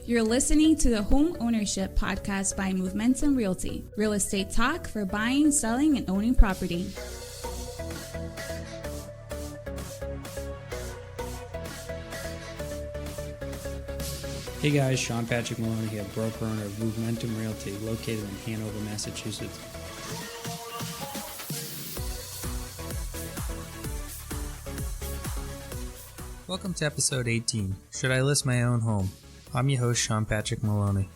You're listening to the Homeownership podcast by Momentum Realty, real estate talk for buying, selling, and owning property. Hey guys, Sean Patrick Maloney here, broker owner of Momentum Realty, located in Hanover, Massachusetts. Welcome to episode 18, Should I List My Own Home? I'm your host, Sean Patrick Maloney.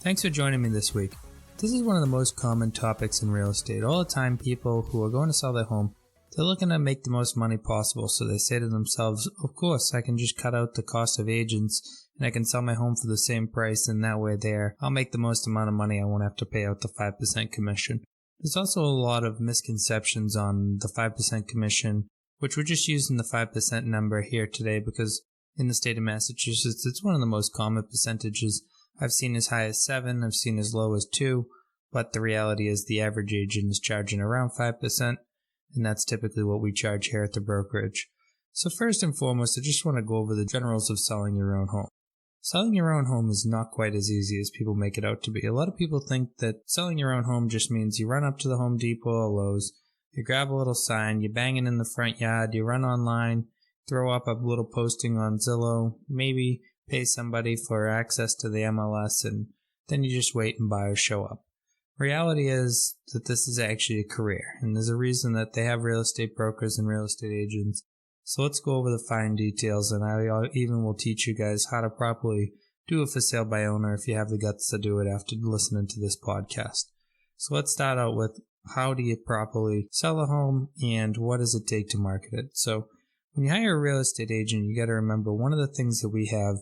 Thanks for joining me this week. This is one of the most common topics in real estate. All the time, people who are going to sell their home, they're looking to make the most money possible, so they say to themselves, of course, I can just cut out the cost of agents and I can sell my home for the same price, and that way I'll make the most amount of money. I won't have to pay out the 5% commission. There's also a lot of misconceptions on the 5% commission, which we're just using the 5% number here today because in the state of Massachusetts, it's one of the most common percentages. I've seen as high as 7, I've seen as low as 2, but the reality is the average agent is charging around 5%, and that's typically what we charge here at the brokerage. So first and foremost, I just want to go over the generals of selling your own home. Selling your own home is not quite as easy as people make it out to be. A lot of people think that selling your own home just means you run up to the Home Depot or Lowe's, you grab a little sign, you bang it in the front yard, you run online, throw up a little posting on Zillow, maybe pay somebody for access to the MLS, and then you just wait and buyers show up. Reality is that this is actually a career, and there's a reason that they have real estate brokers and real estate agents. So let's go over the fine details, and I even will teach you guys how to properly do a for sale by owner if you have the guts to do it after listening to this podcast. So let's start out with how do you properly sell a home and what does it take to market it. So when you hire a real estate agent, you got to remember one of the things that we have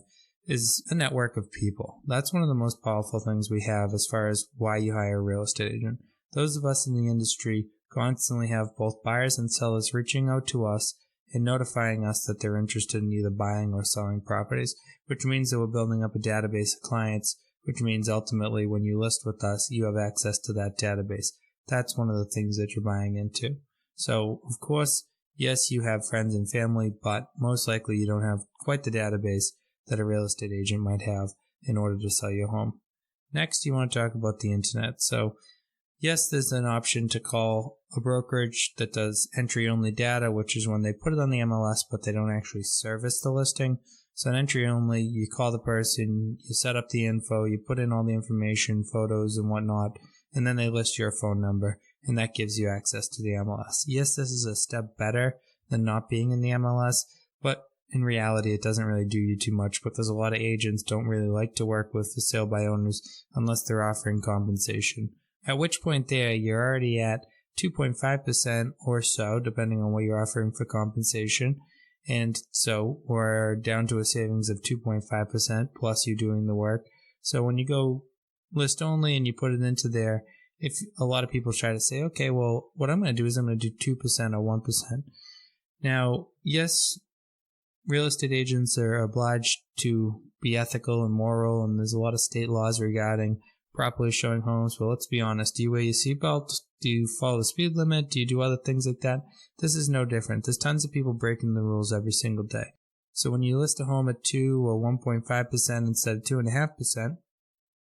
is a network of people. That's one of the most powerful things we have as far as why you hire a real estate agent. Those of us in the industry constantly have both buyers and sellers reaching out to us and notifying us that they're interested in either buying or selling properties, which means that we're building up a database of clients, which means ultimately when you list with us, you have access to that database. That's one of the things that you're buying into. So, of course, yes, you have friends and family, but most likely you don't have quite the database that a real estate agent might have in order to sell your home. Next, you want to talk about the internet. So, yes, there's an option to call a brokerage that does entry-only data, which is when they put it on the MLS, but they don't actually service the listing. So an entry-only, you call the person, you set up the info, you put in all the information, photos and whatnot, and then they list your phone number, and that gives you access to the MLS. Yes, this is a step better than not being in the MLS, but in reality, it doesn't really do you too much because a lot of agents don't really like to work with for sale by owners unless they're offering compensation. At which point there, you're already at 2.5% or so, depending on what you're offering for compensation. And so we're down to a savings of 2.5% plus you doing the work. So when you go list only and you put it into there, if a lot of people try to say, okay, well, what I'm going to do is I'm going to do 2% or 1%. Now, yes, real estate agents are obliged to be ethical and moral, and there's a lot of state laws regarding properly showing homes. But let's be honest, do you wear your seatbelt? Do you follow the speed limit? Do you do other things like that? This is no different. There's tons of people breaking the rules every single day. So when you list a home at 2 or 1.5% instead of 2.5%,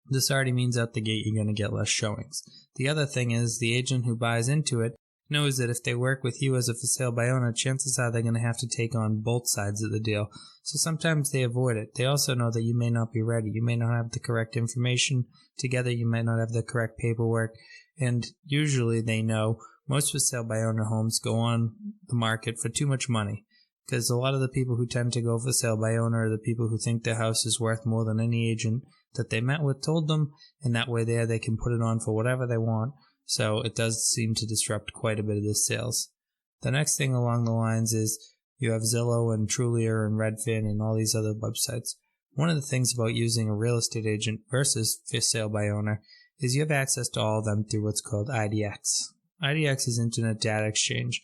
this already means out the gate you're going to get less showings. The other thing is the agent who buys into it knows that if they work with you as a for sale by owner, chances are they're going to have to take on both sides of the deal. So sometimes they avoid it. They also know that you may not be ready. You may not have the correct information together. You might not have the correct paperwork. And usually they know most for sale by owner homes go on the market for too much money. Because a lot of the people who tend to go for sale by owner are the people who think their house is worth more than any agent that they met with told them, and that way they can put it on for whatever they want. So it does seem to disrupt quite a bit of the sales. The next thing along the lines is you have Zillow and Trulier and Redfin and all these other websites. One of the things about using a real estate agent versus for sale by owner is you have access to all of them through what's called IDX. IDX is Internet Data Exchange.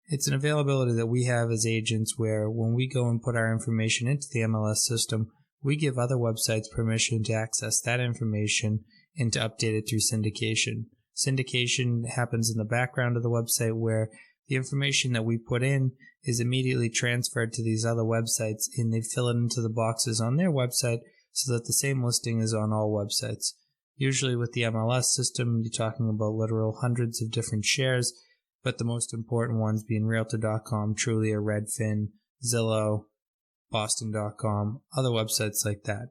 It's an availability that we have as agents where when we go and put our information into the MLS system, we give other websites permission to access that information and to update it through syndication. Syndication happens in the background of the website where the information that we put in is immediately transferred to these other websites and they fill it into the boxes on their website so that the same listing is on all websites. Usually with the MLS system, you're talking about literal hundreds of different shares, but the most important ones being Realtor.com, Trulia, Redfin, Zillow, Boston.com, other websites like that.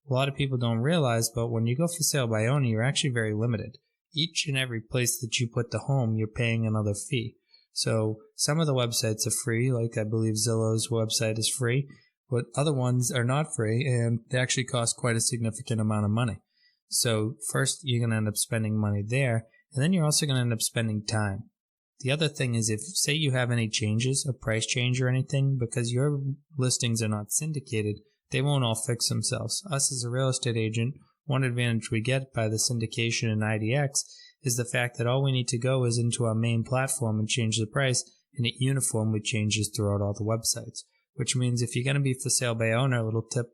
A lot of people don't realize, but when you go for sale by owner, you're actually very limited. Each and every place that you put the home, you're paying another fee. So some of the websites are free, like I believe Zillow's website is free, but other ones are not free, and they actually cost quite a significant amount of money. So first, you're going to end up spending money there, and then you're also going to end up spending time. The other thing is, if say you have any changes, a price change or anything, because your listings are not syndicated, they won't all fix themselves. Us as a real estate agent, one advantage we get by the syndication in IDX is the fact that all we need to go is into our main platform and change the price, and it uniformly changes throughout all the websites. Which means if you're going to be for sale by owner, a little tip,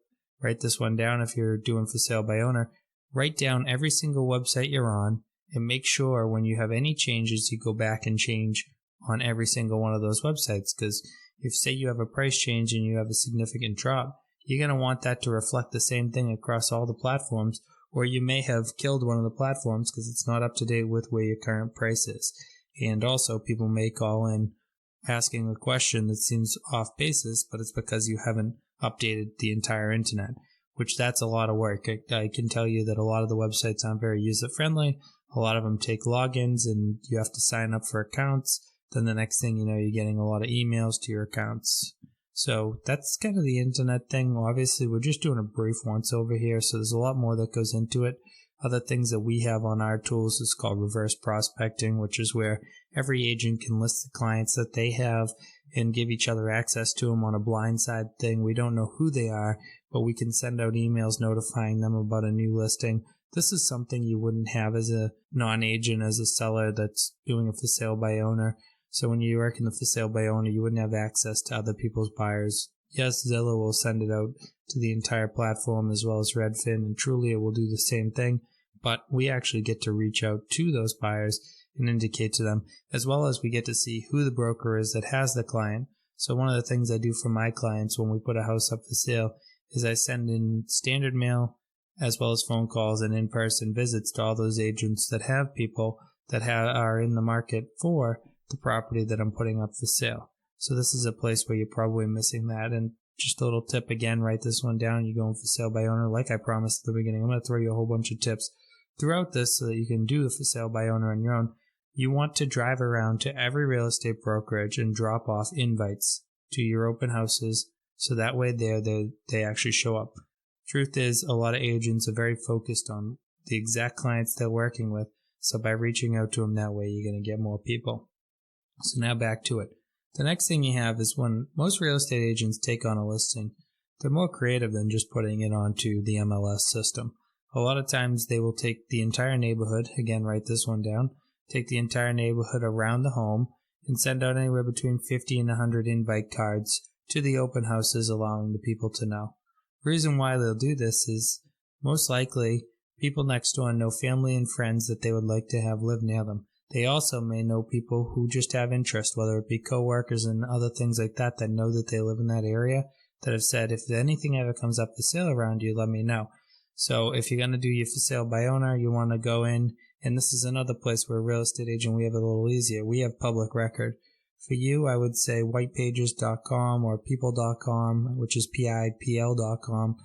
write this one down if you're doing for sale by owner, write down every single website you're on, and make sure when you have any changes, you go back and change on every single one of those websites. Because if, say, you have a price change and you have a significant drop, you're going to want that to reflect the same thing across all the platforms, or you may have killed one of the platforms because it's not up to date with where your current price is. And also, people may call in asking a question that seems off basis, but it's because you haven't updated the entire internet, which that's a lot of work. I can tell you that a lot of the websites aren't very user-friendly. A lot of them take logins, and you have to sign up for accounts. Then the next thing you know, you're getting a lot of emails to your accounts. So that's kind of the internet thing. Obviously, we're just doing a brief once over here, so there's a lot more that goes into it. Other things that we have on our tools is called reverse prospecting, which is where every agent can list the clients that they have and give each other access to them on a blindside thing. We don't know who they are, but we can send out emails notifying them about a new listing. This is something you wouldn't have as a non-agent, as a seller that's doing a for sale by owner. So when you work in the for sale by owner, you wouldn't have access to other people's buyers. Yes, Zillow will send it out to the entire platform, as well as Redfin, and Trulia will do the same thing, but we actually get to reach out to those buyers and indicate to them, as well as we get to see who the broker is that has the client. So one of the things I do for my clients when we put a house up for sale is I send in standard mail as well as phone calls and in-person visits to all those agents that have people that are in the market for the property that I'm putting up for sale. So this is a place where you're probably missing that. And just a little tip again, write this one down. You're going for sale by owner. Like I promised at the beginning, I'm going to throw you a whole bunch of tips throughout this so that you can do the for sale by owner on your own. You want to drive around to every real estate brokerage and drop off invites to your open houses, so that way they actually show up. Truth is, a lot of agents are very focused on the exact clients they're working with, so by reaching out to them that way, you're going to get more people. So now back to it. The next thing you have is when most real estate agents take on a listing, they're more creative than just putting it onto the MLS system. A lot of times they will take the entire neighborhood, again, write this one down, take the entire neighborhood around the home and send out anywhere between 50 and 100 invite cards to the open houses, allowing the people to know. The reason why they'll do this is most likely people next door know family and friends that they would like to have live near them. They also may know people who just have interest, whether it be coworkers and other things like that know that they live in that area, that have said, if anything ever comes up for sale around you, let me know. So if you're going to do your for sale by owner, you want to go in, and this is another place where a real estate agent, we have it a little easier. We have public record. For you, I would say whitepages.com or people.com, which is PIPL.com,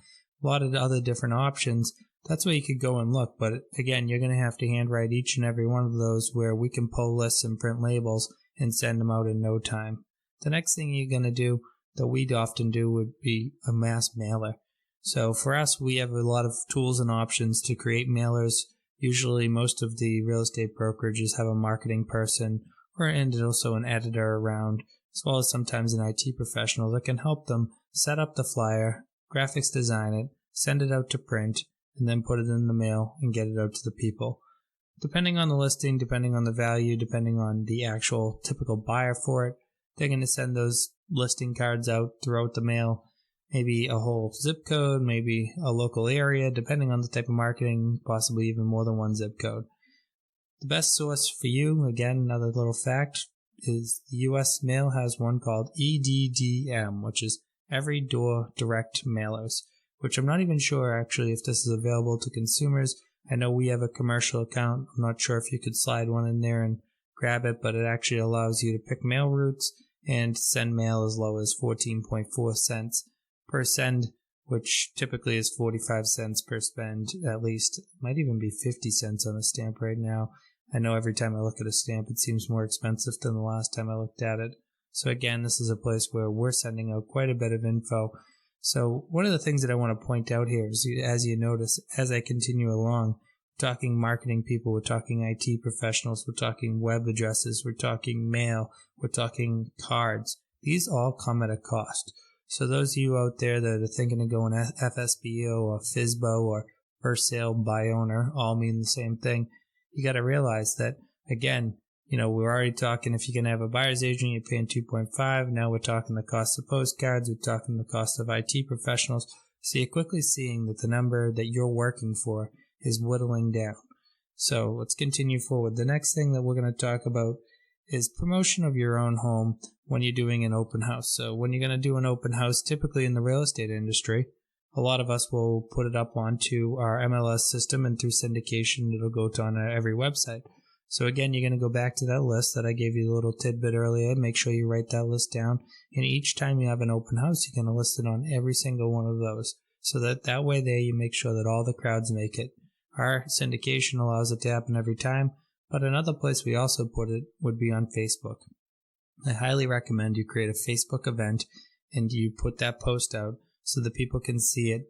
a lot of other different options. That's where you could go and look. But again, you're going to have to handwrite each and every one of those where we can pull lists and print labels and send them out in no time. The next thing you're going to do that we'd often do would be a mass mailer. So for us, we have a lot of tools and options to create mailers. Usually most of the real estate brokerages have a marketing person and also an editor around, as well as sometimes an IT professional that can help them set up the flyer, graphics design it, send it out to print, and then put it in the mail and get it out to the people. Depending on the listing, depending on the value, depending on the actual typical buyer for it, they're going to send those listing cards out throughout the mail, maybe a whole zip code, maybe a local area, depending on the type of marketing, possibly even more than one zip code. The best source for you, again, another little fact, is the U.S. Mail has one called EDDM, which is Every Door Direct Mailers, which I'm not even sure actually if this is available to consumers. I know we have a commercial account. I'm not sure if you could slide one in there and grab it, but it actually allows you to pick mail routes and send mail as low as 14.4 cents per send, which typically is 45 cents per spend at least. It might even be 50 cents on a stamp right now. I know every time I look at a stamp, it seems more expensive than the last time I looked at it. So again, this is a place where we're sending out quite a bit of info. So one of the things that I want to point out here is, as you notice, as I continue along, we're talking marketing people, we're talking IT professionals, we're talking web addresses, we're talking mail, we're talking cards. These all come at a cost. So those of you out there that are thinking of going FSBO or FSBO or for sale by owner all mean the same thing. You got to realize that, again, we're already talking if you're going to have a buyer's agent, you're paying 2.5. Now we're talking the cost of postcards. We're talking the cost of IT professionals. So you're quickly seeing that the number that you're working for is whittling down. So let's continue forward. The next thing that we're going to talk about is promotion of your own home when you're doing an open house. So when you're going to do an open house, typically in the real estate industry, a lot of us will put it up onto our MLS system, and through syndication, it'll go to on every website. So again, you're going to go back to that list that I gave you a little tidbit earlier. Make sure you write that list down. And each time you have an open house, you're going to list it on every single one of those. So that way there you make sure that all the crowds make it. Our syndication allows it to happen every time. But another place we also put it would be on Facebook. I highly recommend you create a Facebook event and you put that post out so that people can see it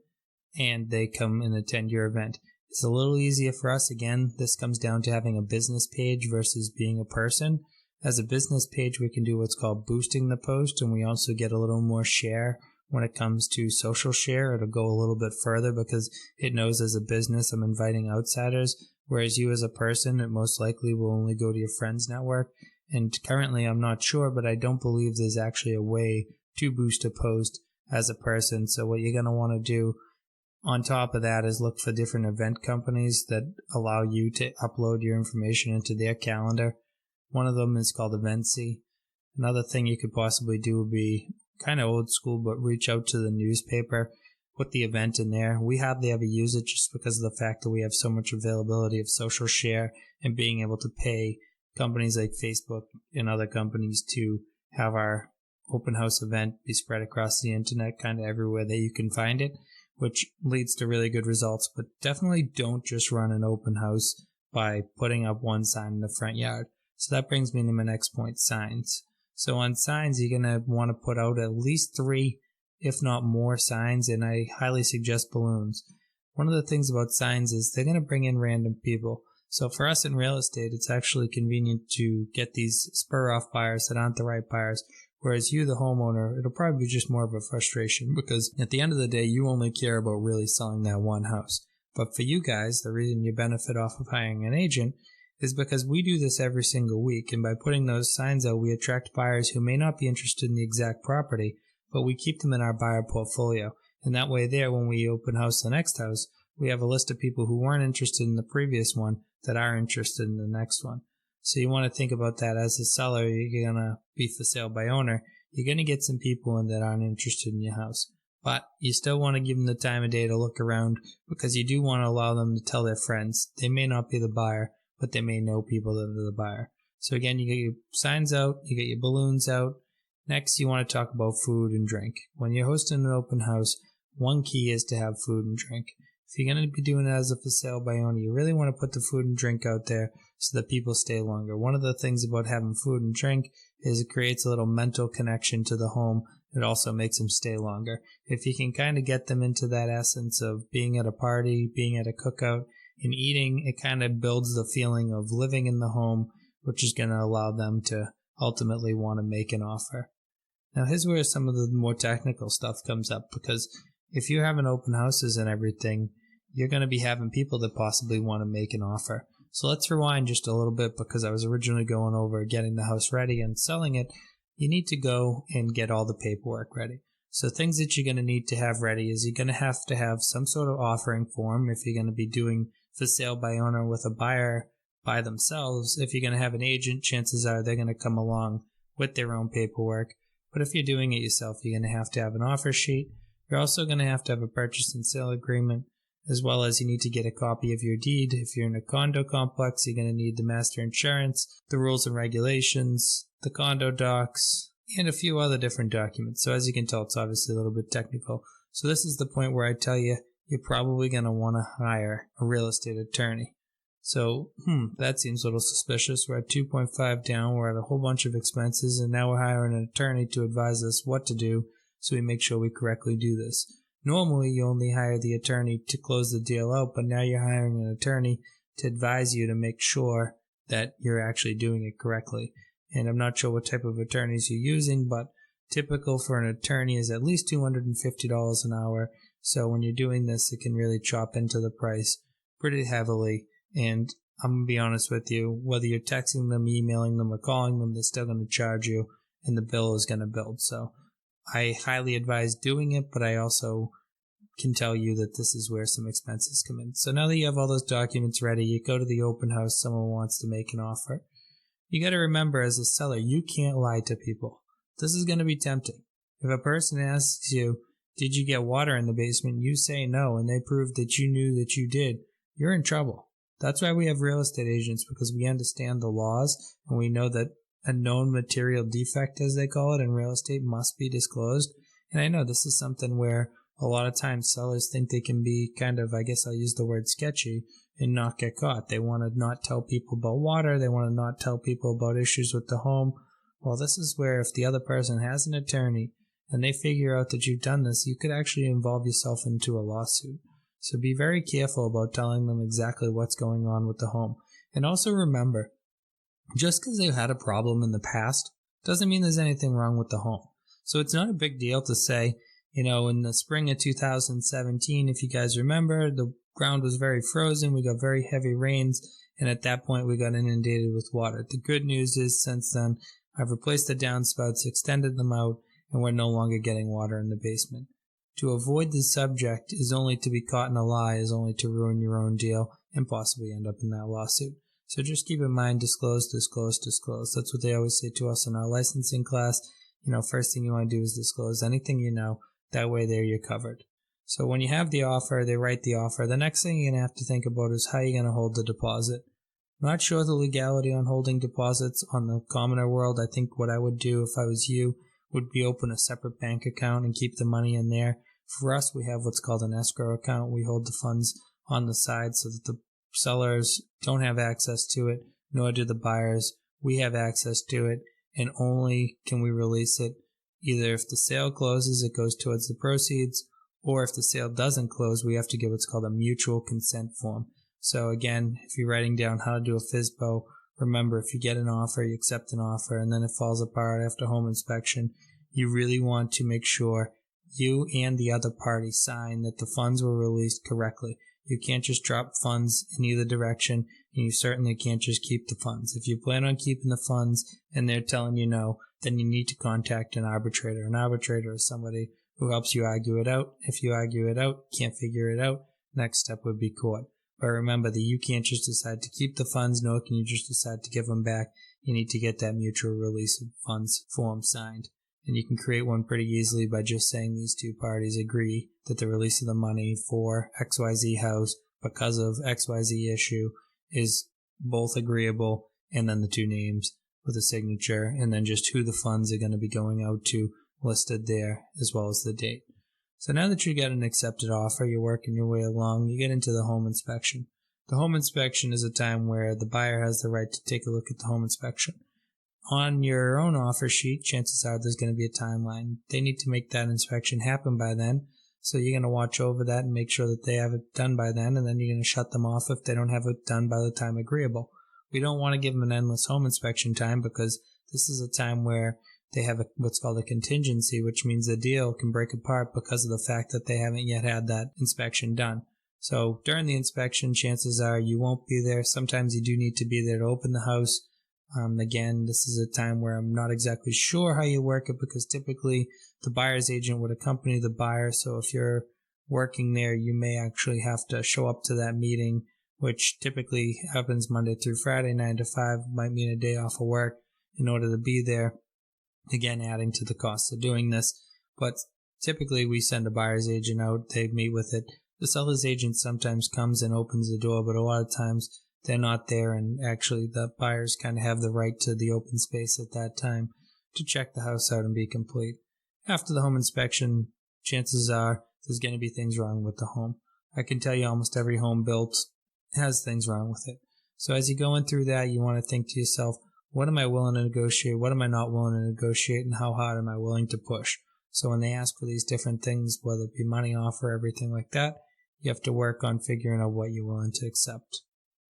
and they come and attend your event. It's a little easier for us. Again, this comes down to having a business page versus being a person. As a business page, we can do what's called boosting the post, and we also get a little more share when it comes to social share. It'll go a little bit further because it knows as a business I'm inviting outsiders, whereas you as a person, it most likely will only go to your friends network. And currently, I'm not sure, but I don't believe there's actually a way to boost a post as a person. So what you're going to want to do on top of that is look for different event companies that allow you to upload your information into their calendar. One of them is called Eventsy. Another thing you could possibly do would be kind of old school, but reach out to the newspaper, put the event in there. We hardly ever use it just because of the fact that we have so much availability of social share and being able to pay companies like Facebook and other companies to have our open house event be spread across the internet kind of everywhere that you can find it, which leads to really good results. But definitely don't just run an open house by putting up one sign in the front yard. So that brings me to my next point, signs. So on signs, you're going to want to put out at least 3, if not more signs, and I highly suggest balloons. One of the things about signs is they're going to bring in random people. So for us in real estate, it's actually convenient to get these spur-off buyers that aren't the right buyers. Whereas you, the homeowner, it'll probably be just more of a frustration because at the end of the day, you only care about really selling that one house. But for you guys, the reason you benefit off of hiring an agent is because we do this every single week. And by putting those signs out, we attract buyers who may not be interested in the exact property, but we keep them in our buyer portfolio. And that way there, when we open house the next house, we have a list of people who weren't interested in the previous one that are interested in the next one. So you want to think about that as a seller. You're going to be for sale by owner. You're going to get some people in that aren't interested in your house. But you still want to give them the time of day to look around because you do want to allow them to tell their friends. They may not be the buyer, but they may know people that are the buyer. So again, you get your signs out, you get your balloons out. Next, you want to talk about food and drink. When you're hosting an open house, one key is to have food and drink. If you're going to be doing it as a for sale by owner, you really want to put the food and drink out there so that people stay longer. One of the things about having food and drink is it creates a little mental connection to the home. It also makes them stay longer. If you can kind of get them into that essence of being at a party, being at a cookout, and eating, it kind of builds the feeling of living in the home, which is going to allow them to ultimately want to make an offer. Now, here's where some of the more technical stuff comes up, because if you're having open houses and everything, you're going to be having people that possibly want to make an offer. So let's rewind just a little bit, because I was originally going over getting the house ready and selling it. You need to go and get all the paperwork ready. So things that you're going to need to have ready is you're going to have some sort of offering form if you're going to be doing for sale by owner with a buyer by themselves. If you're going to have an agent, chances are they're going to come along with their own paperwork. But if you're doing it yourself, you're going to have an offer sheet. You're also going to have a purchase and sale agreement, as well as you need to get a copy of your deed. If you're in a condo complex, you're going to need the master insurance, the rules and regulations, the condo docs, and a few other different documents. So as you can tell, it's obviously a little bit technical. So this is the point where I tell you, you're probably going to want to hire a real estate attorney. So, that seems a little suspicious. We're at 2.5 down, we're at a whole bunch of expenses, and now we're hiring an attorney to advise us what to do so we make sure we correctly do this. Normally, you only hire the attorney to close the deal out, but now you're hiring an attorney to advise you to make sure that you're actually doing it correctly. And I'm not sure what type of attorneys you're using, but typical for an attorney is at least $250 an hour. So when you're doing this, it can really chop into the price pretty heavily. And I'm going to be honest with you, whether you're texting them, emailing them, or calling them, they're still going to charge you, and the bill is going to build. So I highly advise doing it, but I also can tell you that this is where some expenses come in. So now that you have all those documents ready, you go to the open house, someone wants to make an offer. You got to remember, as a seller, you can't lie to people. This is going to be tempting. If a person asks you, did you get water in the basement? You say no, and they prove that you knew that you did. You're in trouble. That's why we have real estate agents, because we understand the laws and we know that a known material defect, as they call it, in real estate must be disclosed. And I know this is something where a lot of times sellers think they can be kind of, I guess I'll use the word sketchy, and not get caught. They want to not tell people about water. They want to not tell people about issues with the home. Well, this is where if the other person has an attorney and they figure out that you've done this, you could actually involve yourself into a lawsuit. So be very careful about telling them exactly what's going on with the home. And also remember, just because they've had a problem in the past doesn't mean there's anything wrong with the home. So it's not a big deal to say, in the spring of 2017, if you guys remember, the ground was very frozen. We got very heavy rains. And at that point, we got inundated with water. The good news is since then, I've replaced the downspouts, extended them out, and we're no longer getting water in the basement. To avoid the subject is only to be caught in a lie, is only to ruin your own deal and possibly end up in that lawsuit. So just keep in mind, disclose, disclose, disclose. That's what they always say to us in our licensing class. First thing you want to do is disclose anything you know. That way there you're covered. So when you have the offer, they write the offer. The next thing you're going to have to think about is how you're going to hold the deposit. I'm not sure the legality on holding deposits on the commoner world. I think what I would do if I was you would be open a separate bank account and keep the money in there. For us, we have what's called an escrow account. We hold the funds on the side so that the sellers don't have access to it, nor do the buyers. We have access to it, and only can we release it either if the sale closes, it goes towards the proceeds, or if the sale doesn't close, we have to give what's called a mutual consent form. So again, if you're writing down how to do a FSBO, remember, if you get an offer, you accept an offer, and then it falls apart after home inspection, you really want to make sure you and the other party sign that the funds were released correctly. You can't just drop funds in either direction, and you certainly can't just keep the funds. If you plan on keeping the funds and they're telling you no, then you need to contact an arbitrator. An arbitrator is somebody who helps you argue it out. If you argue it out, can't figure it out, next step would be court. But remember that you can't just decide to keep the funds, nor can you just decide to give them back. You need to get that mutual release of funds form signed. And you can create one pretty easily by just saying these two parties agree that the release of the money for XYZ house because of XYZ issue is both agreeable, and then the two names with a signature, and then just who the funds are going to be going out to listed there, as well as the date. So now that you get an accepted offer, you're working your way along, you get into the home inspection. The home inspection is a time where the buyer has the right to take a look at the home inspection. On your own offer sheet, chances are there's going to be a timeline. They need to make that inspection happen by then, so you're going to watch over that and make sure that they have it done by then, and then you're going to shut them off if they don't have it done by the time agreeable. We don't want to give them an endless home inspection time, because this is a time where they have what's called a contingency, which means the deal can break apart because of the fact that they haven't yet had that inspection done. So during the inspection, chances are you won't be there. Sometimes you do need to be there to open the house. Again, this is a time where I'm not exactly sure how you work it, because typically the buyer's agent would accompany the buyer. So if you're working there, you may actually have to show up to that meeting, which typically happens Monday through Friday, 9 to 5, might mean a day off of work in order to be there. Again, adding to the cost of doing this. But typically we send a buyer's agent out, they meet with it. The seller's agent sometimes comes and opens the door, but a lot of times they're not there, and actually the buyers kind of have the right to the open space at that time to check the house out and be complete. After the home inspection, chances are there's going to be things wrong with the home. I can tell you almost every home built has things wrong with it. So as you're going through that, you want to think to yourself, what am I willing to negotiate? What am I not willing to negotiate? And how hard am I willing to push? So when they ask for these different things, whether it be money offer, everything like that, you have to work on figuring out what you're willing to accept.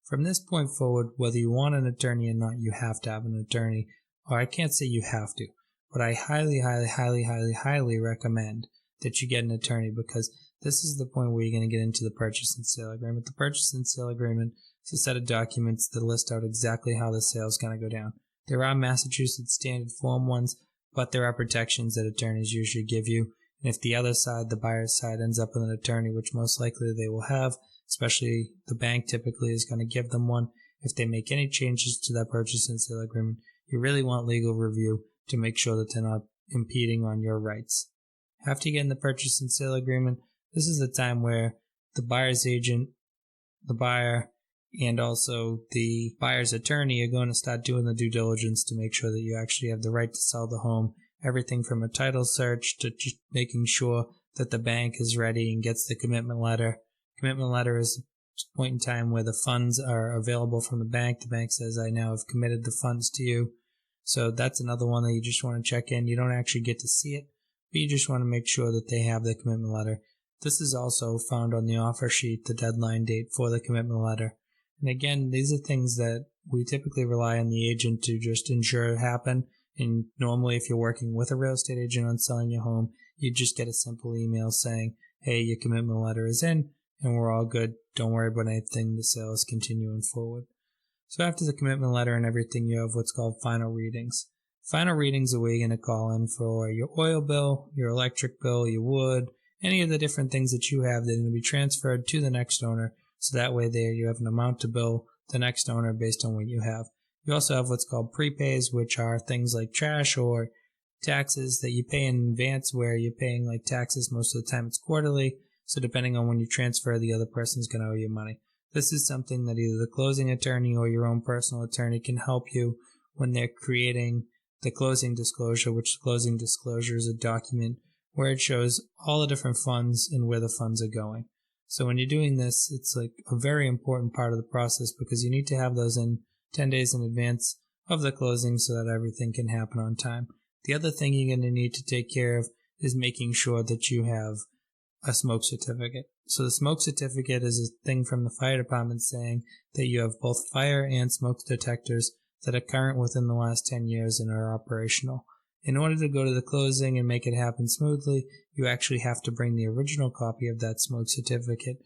From this point forward, whether you want an attorney or not, you have to have an attorney. Or I can't say you have to, but I highly, highly, highly, highly, highly recommend that you get an attorney, because this is the point where you're going to get into the purchase and sale agreement. The purchase and sale agreement is a set of documents that list out exactly how the sale is going to go down. There are Massachusetts standard form ones, but there are protections that attorneys usually give you. And if the other side, the buyer's side, ends up with an attorney, which most likely they will have, especially the bank typically is going to give them one. If they make any changes to that purchase and sale agreement, you really want legal review to make sure that they're not impeding on your rights. After you get in the purchase and sale agreement, this is the time where the buyer's agent, the buyer, and also the buyer's attorney are going to start doing the due diligence to make sure that you actually have the right to sell the home. Everything from a title search to just making sure that the bank is ready and gets the commitment letter. Commitment letter is a point in time where the funds are available from the bank. The bank says, I now have committed the funds to you. So that's another one that you just want to check in. You don't actually get to see it, but you just want to make sure that they have the commitment letter. This is also found on the offer sheet, the deadline date for the commitment letter. And again, these are things that we typically rely on the agent to just ensure happen. And normally if you're working with a real estate agent on selling your home, you just get a simple email saying, hey, your commitment letter is in and we're all good. Don't worry about anything. The sale is continuing forward. So after the commitment letter and everything, you have what's called final readings. Final readings are where you're going to call in for your oil bill, your electric bill, your wood, any of the different things that you have that are going to be transferred to the next owner. So that way there you have an amount to bill the next owner based on what you have. You also have what's called prepays, which are things like trash or taxes that you pay in advance, where you're paying like taxes most of the time it's quarterly. So depending on when you transfer, the other person's going to owe you money. This is something that either the closing attorney or your own personal attorney can help you when they're creating the closing disclosure, which the closing disclosure is a document where it shows all the different funds and where the funds are going. So when you're doing this, it's like a very important part of the process because you need to have those in 10 days in advance of the closing so that everything can happen on time. The other thing you're going to need to take care of is making sure that you have a smoke certificate. So the smoke certificate is a thing from the fire department saying that you have both fire and smoke detectors that are current within the last 10 years and are operational. In order to go to the closing and make it happen smoothly, you actually have to bring the original copy of that smoke certificate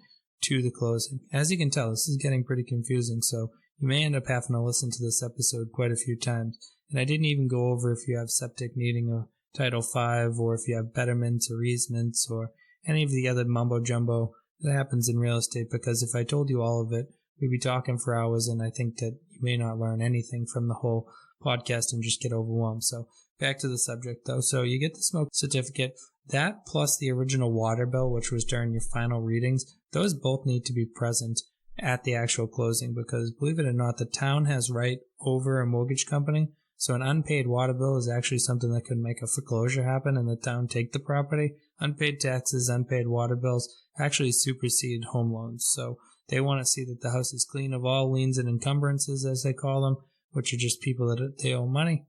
to the closing. As you can tell, this is getting pretty confusing, so you may end up having to listen to this episode quite a few times. And I didn't even go over if you have septic needing a Title V, or if you have betterments or easements, or any of the other mumbo-jumbo that happens in real estate, because if I told you all of it, we'd be talking for hours, and I think that you may not learn anything from the whole podcast and just get overwhelmed. So back to the subject, though. So you get the smoke certificate. That plus the original water bill, which was during your final readings, those both need to be present at the actual closing because, believe it or not, the town has right over a mortgage company. So an unpaid water bill is actually something that could make a foreclosure happen and the town take the property. Unpaid taxes, unpaid water bills actually supersede home loans. So they want to see that the house is clean of all liens and encumbrances, as they call them, which are just people that they owe money.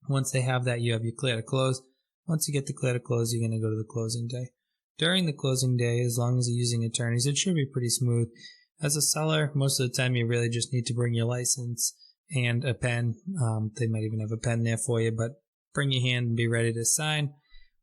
Once they have that, you have your clear to close. Once you get the clear to close, you're going to go to the closing day. During the closing day, as long as you're using attorneys, it should be pretty smooth. As a seller, most of the time you really just need to bring your license and a pen. They might even have a pen there for you, but bring your hand and be ready to sign.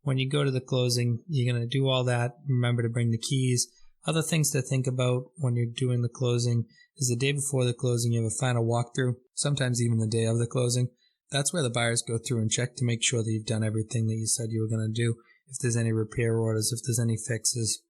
When you go to the closing, you're going to do all that. Remember to bring the keys. Other things to think about when you're doing the closing is the day before the closing, you have a final walkthrough, sometimes even the day of the closing. That's where the buyers go through and check to make sure that you've done everything that you said you were going to do. If there's any repair orders, if there's any fixes.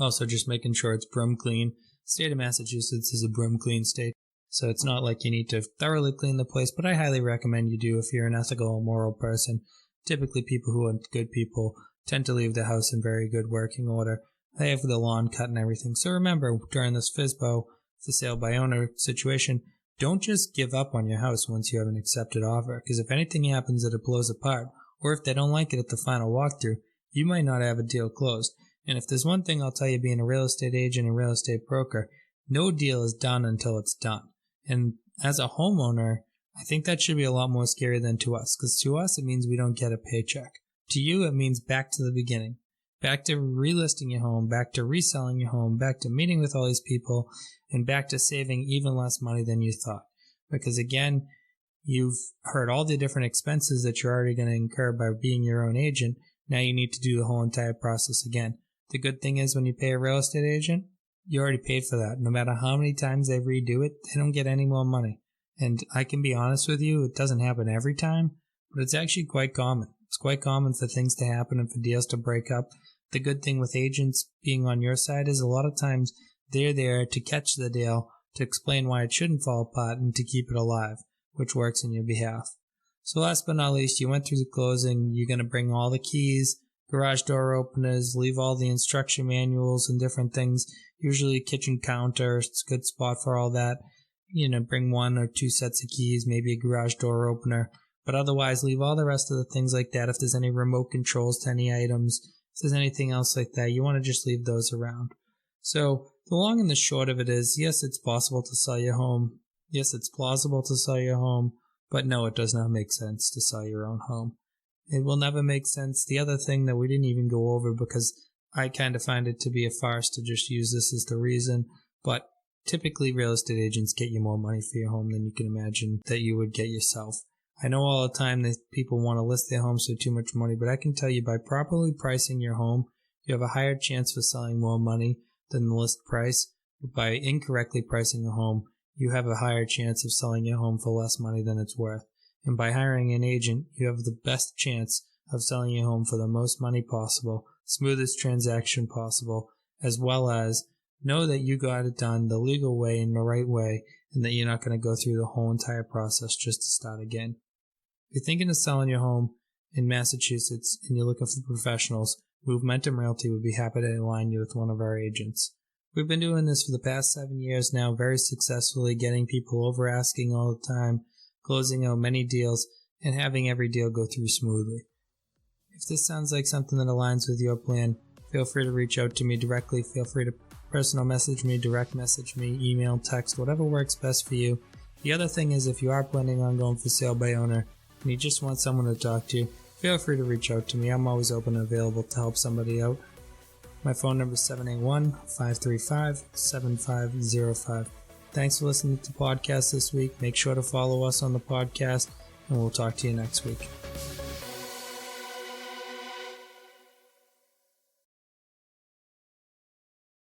Also just making sure it's broom clean. State of Massachusetts is a broom clean state. So it's not like you need to thoroughly clean the place, but I highly recommend you do if you're an ethical or moral person. Typically people who are good people tend to leave the house in very good working order. They have the lawn cut and everything. So remember, during this FSBO, the sale by owner situation, don't just give up on your house once you have an accepted offer, because if anything happens that it blows apart, or if they don't like it at the final walkthrough, you might not have a deal closed. And if there's one thing I'll tell you being a real estate agent and real estate broker, no deal is done until it's done. And as a homeowner, I think that should be a lot more scary than to us, because to us it means we don't get a paycheck. To you it means back to the beginning, back to relisting your home, back to reselling your home, back to meeting with all these people, and back to saving even less money than you thought. Because again, you've heard all the different expenses that you're already going to incur by being your own agent. Now you need to do the whole entire process again. The good thing is when you pay a real estate agent, you already paid for that. No matter how many times they redo it, they don't get any more money. And I can be honest with you, it doesn't happen every time, but it's actually quite common. It's quite common for things to happen and for deals to break up. The good thing with agents being on your side is a lot of times they're there to catch the deal, to explain why it shouldn't fall apart, and to keep it alive, which works in your behalf. So last but not least, you went through the closing. You're going to bring all the keys, garage door openers, leave all the instruction manuals and different things. Usually kitchen counter, it's a good spot for all that. Bring 1 or 2 sets of keys, maybe a garage door opener. But otherwise, leave all the rest of the things like that. If there's any remote controls to any items, if there's anything else like that, you want to just leave those around. So the long and the short of it is, yes, it's possible to sell your home. Yes, it's plausible to sell your home. But no, it does not make sense to sell your own home. It will never make sense. The other thing that we didn't even go over, because I kind of find it to be a farce to just use this as the reason, but typically real estate agents get you more money for your home than you can imagine that you would get yourself. I know all the time that people want to list their homes for too much money, but I can tell you by properly pricing your home, you have a higher chance for selling more money than the list price. But by incorrectly pricing a home, you have a higher chance of selling your home for less money than it's worth. And by hiring an agent, you have the best chance of selling your home for the most money possible, smoothest transaction possible, as well as know that you got it done the legal way and the right way, and that you're not going to go through the whole entire process just to start again. If you're thinking of selling your home in Massachusetts and you're looking for professionals, Movementum Realty would be happy to align you with one of our agents. We've been doing this for the past 7 years now, very successfully, getting people over asking all the time, closing out many deals, and having every deal go through smoothly. If this sounds like something that aligns with your plan, feel free to reach out to me directly. Feel free to personal message me, direct message me, email, text, whatever works best for you. The other thing is, if you are planning on going for sale by owner and you just want someone to talk to, feel free to reach out to me. I'm always open and available to help somebody out. My phone number is 781-535-7505. Thanks for listening to the podcast this week. Make sure to follow us on the podcast, and we'll talk to you next week.